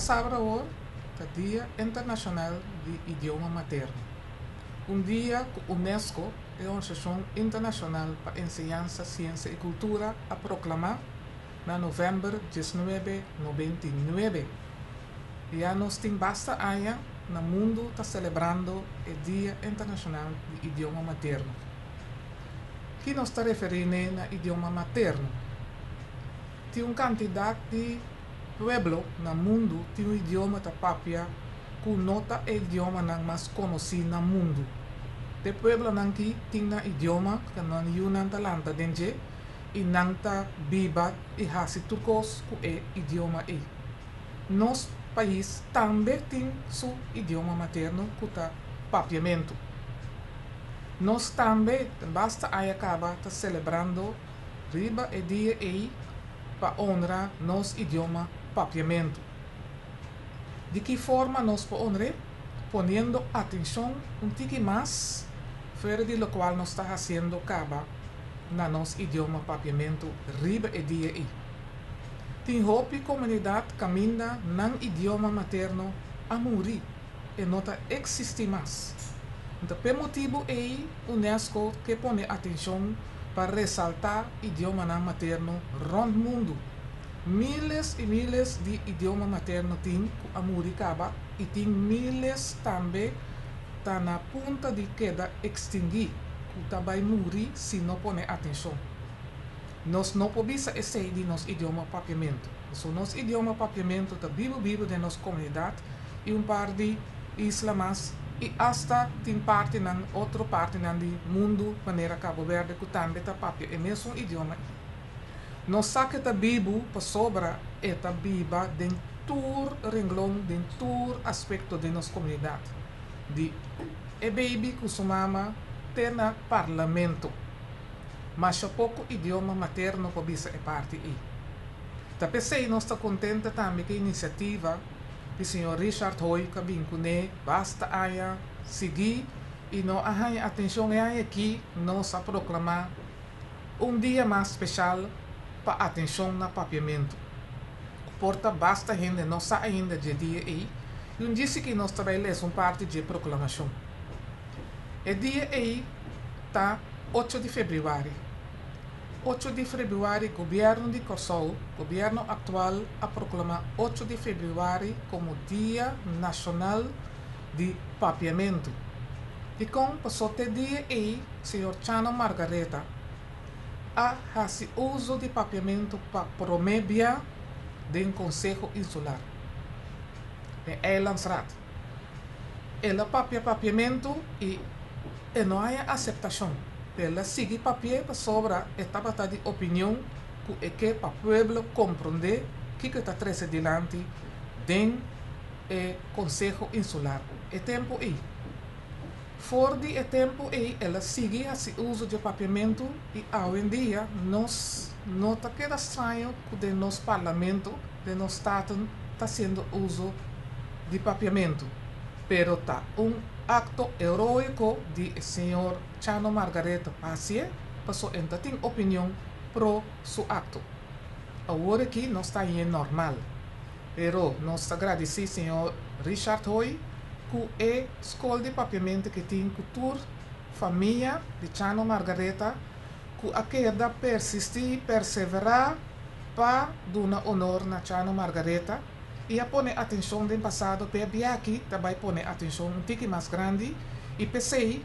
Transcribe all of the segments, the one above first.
sábado hoje é Dia Internacional de Idioma Materno. Dia que a Unesco é uma instituição internacional para ensinança, ciência e cultura a proclamar na novembro de 1999. Já nós temos basta anos no mundo está celebrando o Dia Internacional de Idioma Materno. Que nós está referindo ao idioma materno? Tem uma quantidade de pueblo no mundo tem um idioma da papia que nota é o idioma mais conhecido no mundo. De pueblo aqui tem um idioma que não é um talanta dentro e não tá biba e hasi turcos que é idioma e. Nosso país também tem seu idioma materno que é papiamento. Nós também basta aí acaba tá celebrando riba e dia e para honrar nosso idioma papiamento. De que forma nós podemos honrar? Ponendo atenção um pouco mais fora de lo qual nós está fazendo acaba na nosso idioma papiamento riba e dia e. Tem roupa comunidade caminha no idioma materno a morrer e não existe mais. Então, por motivo é Unesco que põe atenção para ressaltar o idioma materno rond mundo. Miles e miles de idioma materno tem a Muricaba e tem miles também está na ponta de queda extinguir, que também morrer se não põe atenção. Nós não podemos esse de nosso idioma papiamento. So, nosso idioma papiamento está vivo de nossa comunidade e par de islas e hasta tem parte na outra parte do mundo maneira Cabo Verde que também está papia é mesmo idioma. Nós sabe que vivo para sobra eta viva dentro todo renglão, dentro todo aspecto de nossa comunidade. De baby que sua mama tem no parlamento, mas há pouco idioma materno para bisa é parte aí. Tapi sei nós está contente também com a iniciativa do senhor Richard Hoy que vincune basta aya seguir e não arranha atenção é aqui nós a proclamar dia mais especial para atenção no papiamento. Porta basta gente não sabe ainda de dia aí e disse que nós trabalhamos parte de proclamação. O dia aí está 8 de fevereiro. 8 de fevereiro, governo de Kosovo, governo atual, a proclamar 8 de fevereiro como Dia Nacional de Papiamento. E com passou até dia aí, senhor Chano Margareta, a fazer uso de papiamento para promover do Conselho Insular. É lançado. Ela papiamento e não há aceitação. Ela sigue papel para sobra etapa de opinião que é que para o povo compreender que está trazendo adiante do Conselho Insular. É tempo aí. Fora de tempo aí, ela sigue esse uso de papiamento e hoje em dia nós nota que é estranho que de nosso parlamento, de nosso estado, está sendo uso de papiamento. Pero está acto heroico de senhor Chano Margareta Passie, passou então tem opinião pro seu acto. Agora aqui não está em normal. Pero nós agradecemos senhor Richard Hoy, que é escola de papiamento que tem cultura, família de Chano Margareta, que a queda persistir, perseverar para dar honor na Chano Margareta. E a pôr atenção no passado, para aqui também pôr atenção um pouco mais grande e pensei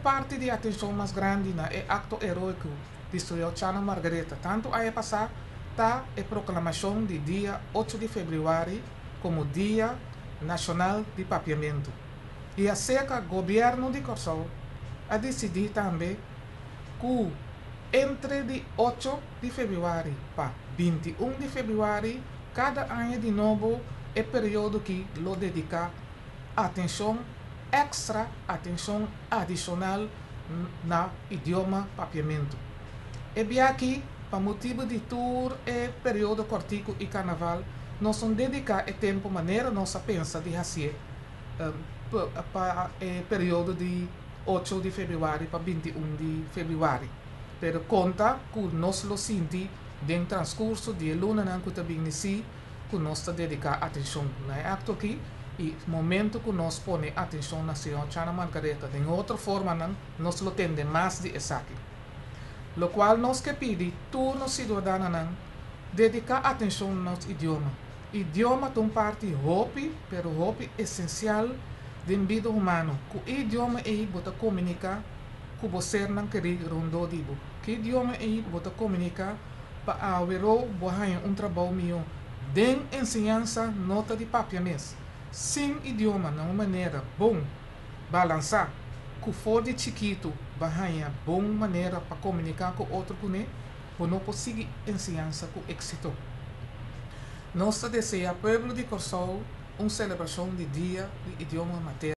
parte de atenção mais grande na acto heróico de senhor Chano Margareta. Tanto aí passar tá a proclamação de dia 8 de fevereiro como Dia Nacional de Papiamento. E a seca governo de Kosovo a decidir também que entre de 8 de fevereiro para 21 de fevereiro cada ano de novo é período que lo dedica atenção extra, atenção adicional no idioma papiamento. E bem aqui, para motivo de todo o período cortico e carnaval, nós vamos dedicar tempo maneira nossa pensa de fazer para o período de 8 de fevereiro para 21 de fevereiro. Pero conta que nós lo senti no transcurso de luna que também inicia que nós dedicar atenção na acto aqui e momento que nós põe atenção na senhora Chana Margareta de outra forma não nós lo tende mais de essa aqui. Lo qual nós que pede todos os cidadãos não dedicar atenção ao nosso idioma. Idioma é uma parte hopi, pero hopi essencial da vida humana. O idioma é para comunicar com você não querer rondar dibo. Que idioma é para comunicar para avero bohain trabalho meu de ensinança nota de papel mesmo. Sem idioma, de uma maneira bom, balançar, que for de chiquito, bohain boa maneira para comunicar com outro cune, para não conseguir ensinança com êxito. Nós desejamos ao povo de Corsol uma celebração de dia de idioma materno.